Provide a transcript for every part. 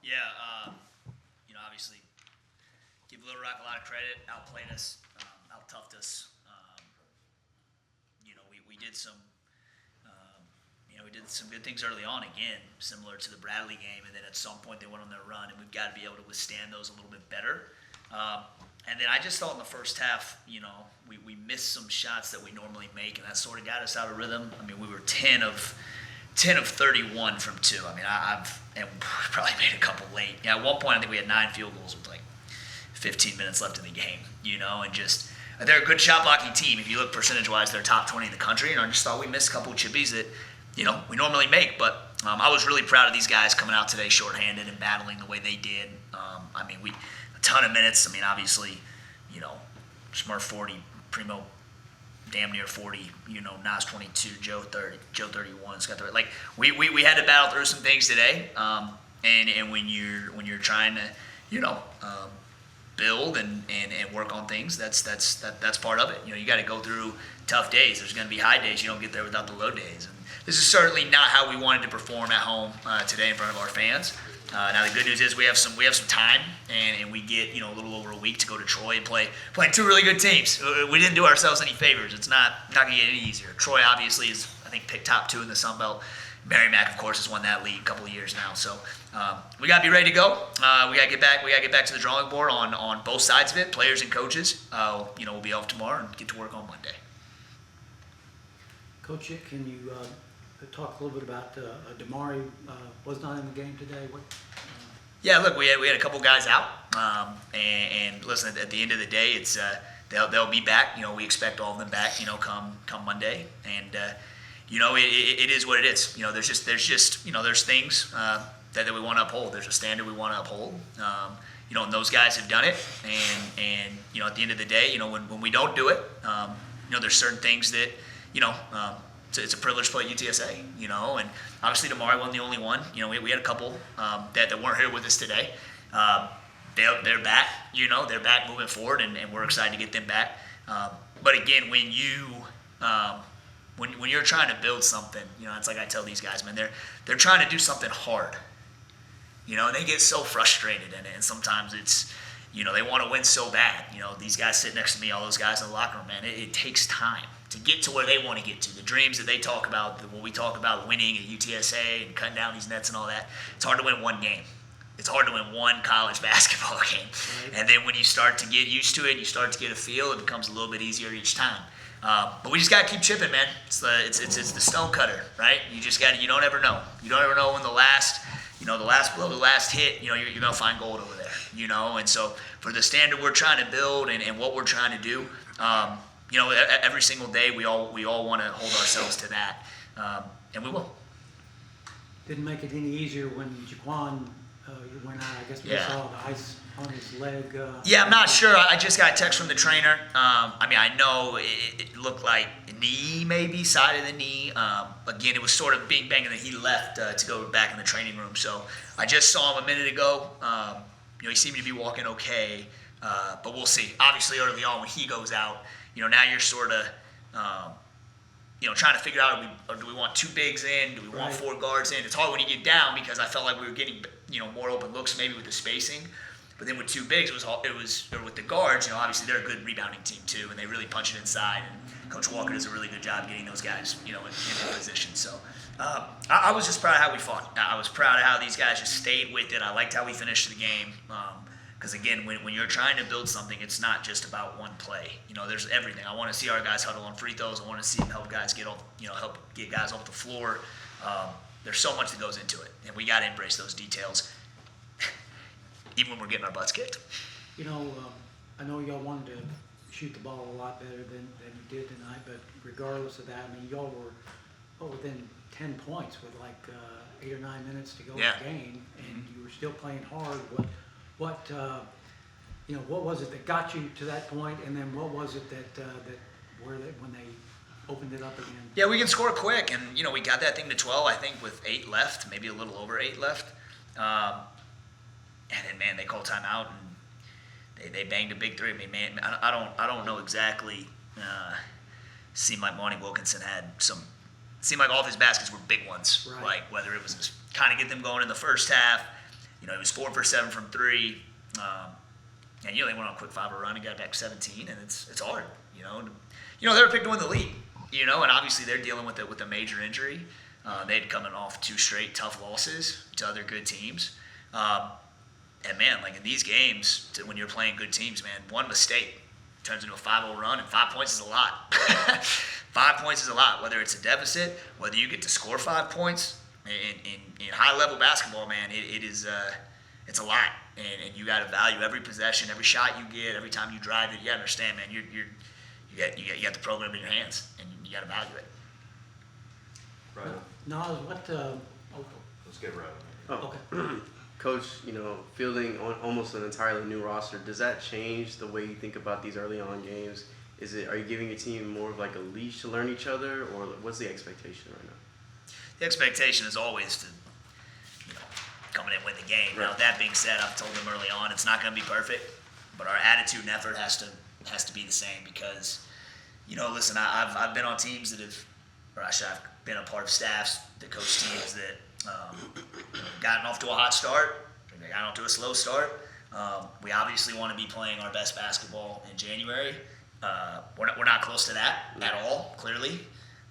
Yeah, obviously, give Little Rock a lot of credit. Outplayed us, out-toughed us. We did some, we did some good things early on. Again, similar to the Bradley game, and then at some point they went on their run, and we've got to be able to withstand those a little bit better. And then I just thought in the first half, we missed some shots that we normally make, and that sort of got us out of rhythm. I mean, we were 10 of 31 from two. I mean, and probably made a couple late. Yeah, at one point I think we had 9 field goals with like 15 minutes left in the game. And just they're a good shot blocking team. If you look percentage-wise, they're top 20 in the country, and I just thought we missed a couple of chippies that we normally make. But I was really proud of these guys coming out today shorthanded and battling the way they did. We a ton of minutes. I mean, obviously, Smurf 40, Primo damn near 40, Nas 22, Joe 30, Joe 31, Scott 30. Like we had to battle through some things today, and when you're trying to build and work on things, that's part of it. You got to go through tough days. There's going to be high days. You don't get there without the low days. And this is certainly not how we wanted to perform at home today in front of our fans. Now the good news is we have some time, and we get a little over a week to go to Troy and play 2 really good teams. We didn't do ourselves any favors. It's not going to get any easier. Troy obviously is, I think, picked top 2 in the Sun Belt. Merrimack, of course, has won that league a couple of years now. So we got to be ready to go. We got to get back. We got to get back to the drawing board on both sides of it, players and coaches. We'll be off tomorrow and get to work on Monday. Coach, can you talk a little bit about Damari was not in the game today? Yeah, look, we had a couple guys out, and listen, at the end of the day, it's they'll be back. We expect all of them back. Come Monday, and it is what it is. There's things that we want to uphold. There's a standard we want to uphold. And those guys have done it, and at the end of the day, when we don't do it, there's certain things that it's a privilege to play at UTSA, and obviously Damari wasn't the only one. We had a couple that weren't here with us today. They're back, they're back moving forward, and we're excited to get them back. But again, when you're trying to build something, it's like I tell these guys, man, they're trying to do something hard, and they get so frustrated in it, and sometimes it's, they want to win so bad. These guys sit next to me, all those guys in the locker room, man, it takes time to get to where they want to get to. The dreams that they talk about, what we talk about winning at UTSA and cutting down these nets and all that, it's hard to win one game. It's hard to win one college basketball game. Right. And then when you start to get used to it, you start to get a feel, it becomes a little bit easier each time. But we just got to keep chipping, man. It's the stone cutter, right? You just got to, you don't ever know. You don't ever know when the last blow, the last hit, you're going to find gold over there, And so for the standard we're trying to build and what we're trying to do, every single day we all want to hold ourselves to that, and we will. Didn't make it any easier when Jaquan went out. I guess we saw the ice on his leg. I'm not sure. I just got a text from the trainer. I know it looked like knee, maybe side of the knee. Again, it was sort of bing bang, and then he left to go back in the training room. So I just saw him a minute ago. He seemed to be walking okay, but we'll see. Obviously, early on when he goes out, now you're sort of, trying to figure out, do we want 2 bigs in? Do we want 4 guards in? It's hard when you get down because I felt like we were getting, more open looks maybe with the spacing. But then with 2 bigs, or with the guards, obviously they're a good rebounding team too, and they really punch it inside. And Coach Walker does a really good job getting those guys, in position. So I was just proud of how we fought. I was proud of how these guys just stayed with it. I liked how we finished the game. Because again, when you're trying to build something, it's not just about one play. There's everything. I want to see our guys huddle on free throws. I want to see them help guys get off the floor. There's so much that goes into it, and we got to embrace those details, even when we're getting our butts kicked. I know y'all wanted to shoot the ball a lot better than you did tonight, but regardless of that, y'all were within 10 points with like 8 or 9 minutes to go in the game, and you were still playing hard. What was it that got you to that point, and then what was it that when they opened it up again? Yeah, we can score quick, and we got that thing to 12, I think, with 8 left, maybe a little over 8 left, and then man, they called timeout and they banged a big 3. I mean, man, I don't know exactly. Seemed like Monty Wilkinson had some. Seemed like all of his baskets were big ones, right. Like whether it was just kind of get them going in the first half. he was 4 for 7 from 3. And they went on a quick 5-0 run and got back 17, and it's hard. They were picked to win the league. And obviously they're dealing with a major injury. They'd coming off 2 straight tough losses to other good teams. And man, like in these games, when you're playing good teams, man, one mistake turns into a 5-0 run, and 5 points is a lot. 5 points is a lot, whether it's a deficit, whether you get to score 5 points. In high-level basketball, man, it's a lot. And you got to value every possession, every shot you get, every time you drive it. You got to understand, man, you got the program in your hands, and you got to value it. Right. Nas, what? Let's get right. Oh. Okay. Coach, fielding on almost an entirely new roster, does that change the way you think about these early on games? Are you giving your team more of like a leash to learn each other, or what's the expectation right now? The expectation is always to, come in and win the game. Right. Now, that being said, I've told them early on it's not going to be perfect, but our attitude and effort has to be the same because, listen, I've been on teams that I've been a part of staffs that coach teams that gotten off to a hot start, they got off to a slow start. We obviously want to be playing our best basketball in January. We're not close to that at all, clearly.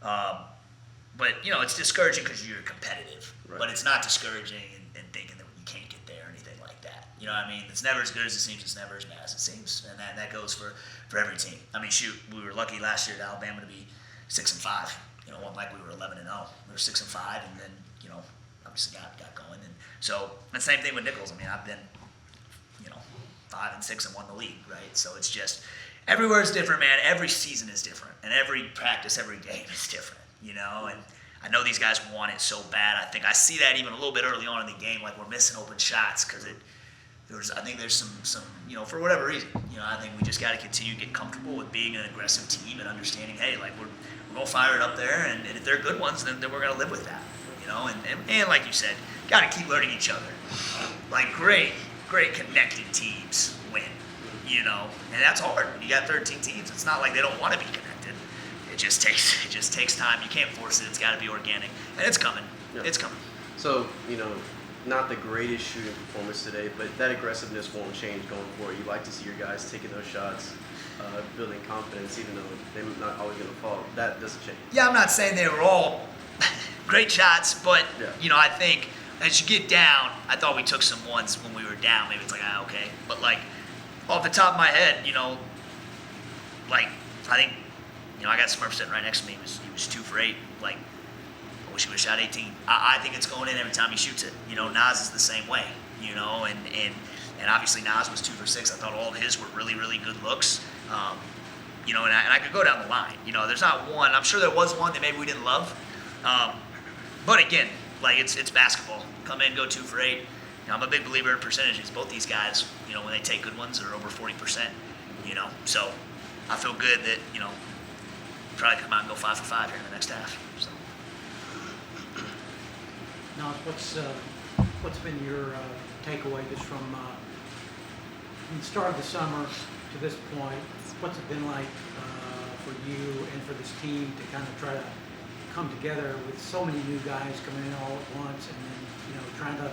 But, it's discouraging because you're competitive. Right. But it's not discouraging in thinking that you can't get there or anything like that. You know what I mean? It's never as good as it seems. It's never as bad as it seems. And that goes for every team. I mean, shoot, we were lucky last year at Alabama to be 6-5. It wasn't like we were 11-0. We were 6-5, and then, obviously got going. And so, the same thing with Nichols. I mean, I've been, 5-6 and won the league, right? So it's just, everywhere is different, man. Every season is different. And every practice, every game is different. And I know these guys want it so bad. I think I see that even a little bit early on in the game, like we're missing open shots because I think there's some for whatever reason, I think we just got to continue to get comfortable with being an aggressive team and understanding, hey, like we're gonna fire it up there, and if they're good ones, then we're gonna live with that, and like you said, got to keep learning each other. Like great connected teams win, and that's hard. When you got 13 teams, it's not like they don't want to be connected. It just takes time. You can't force it. It's got to be organic, and it's coming. Yeah. It's coming. So, not the greatest shooting performance today, but that aggressiveness won't change going forward. You like to see your guys taking those shots, building confidence, even though they're not always going to fall. That doesn't change. Yeah, I'm not saying they were all great shots, but Yeah. I think as you get down, I thought we took some ones when we were down. Maybe it's like okay, but like off the top of my head, like I think I got Smurf sitting right next to me. He was 2 for 8. Like I wish he would have shot 18. I think it's going in every time he shoots it. Nas is the same way. And obviously Nas was 2 for 6. I thought all of his were really, really good looks. And I could go down the line. There's not one. I'm sure there was one that maybe we didn't love. But again, like it's basketball. Come in, go 2 for 8. I'm a big believer in percentages. Both these guys, when they take good ones, are over 40%. So I feel good that probably come out and go 5 for 5 here in the next half. So. Now, what's been your takeaway just from the start of the summer to this point? What's it been like for you and for this team to kind of try to come together with so many new guys coming in all at once, and then trying to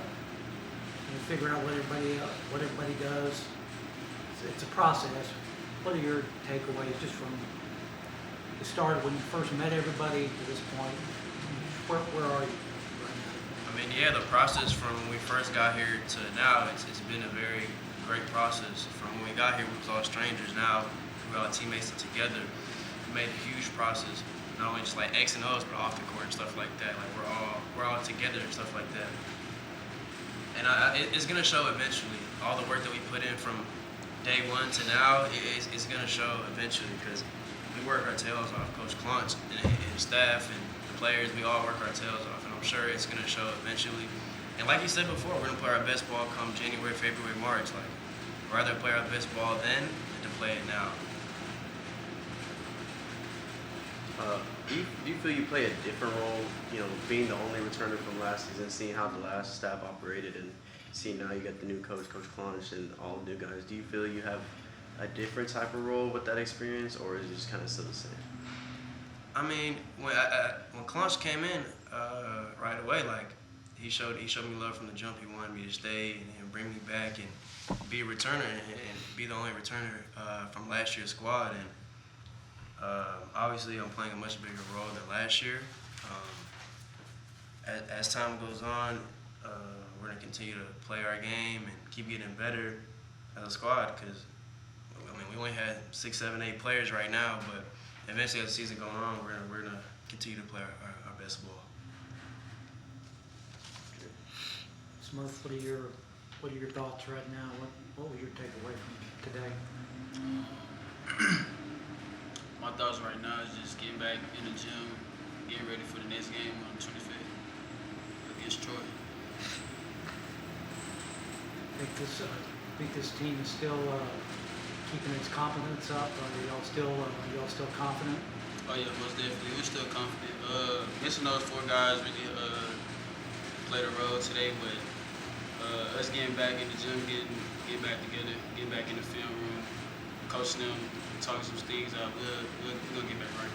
figure out what everybody does? It's a process. What are your takeaways just from the start when you first met everybody to this point? Where are you right now? I mean, yeah, the process from when we first got here to now, it's been a very great process. From when we got here, we was all strangers. Now we're all teammates together. We made a huge process, not only just like X and O's, but off the court and stuff like that. Like we're all together and stuff like that. And it's gonna show eventually. All the work that we put in from day one to now, it's gonna show eventually because we work our tails off. Coach Claunch and staff and the players, we all work our tails off, and I'm sure it's gonna show eventually. And like you said before, we're gonna play our best ball come January, February, March. Like, rather play our best ball then than to play it now. Do you feel you play a different role, being the only returner from last season, seeing how the last staff operated, and seeing now you got the new coach, Coach Claunch, and all the new guys? Do you feel you have a different type of role with that experience, or is it just kind of still the same? I mean, when Claunch came in right away, like he showed me love from the jump. He wanted me to stay and bring me back and be a returner and be the only returner from last year's squad. And obviously, I'm playing a much bigger role than last year. As time goes on, we're gonna continue to play our game and keep getting better as a squad. Because I mean, we only had 6, 7, 8 players right now, but eventually, as the season goes on, we're gonna continue to play our best ball. Smurf, what are your thoughts right now? What was your takeaway from today? My thoughts right now is just getting back in the gym, getting ready for the next game on the 25th against Troy. Think this team is still keeping its confidence up? Are y'all still confident? Oh yeah, most definitely. We're still confident. Missing those 4 guys really played a role today, but us getting back in the gym, getting back together, getting back in the film room, coaching them, talking some things out. We're gonna get back right.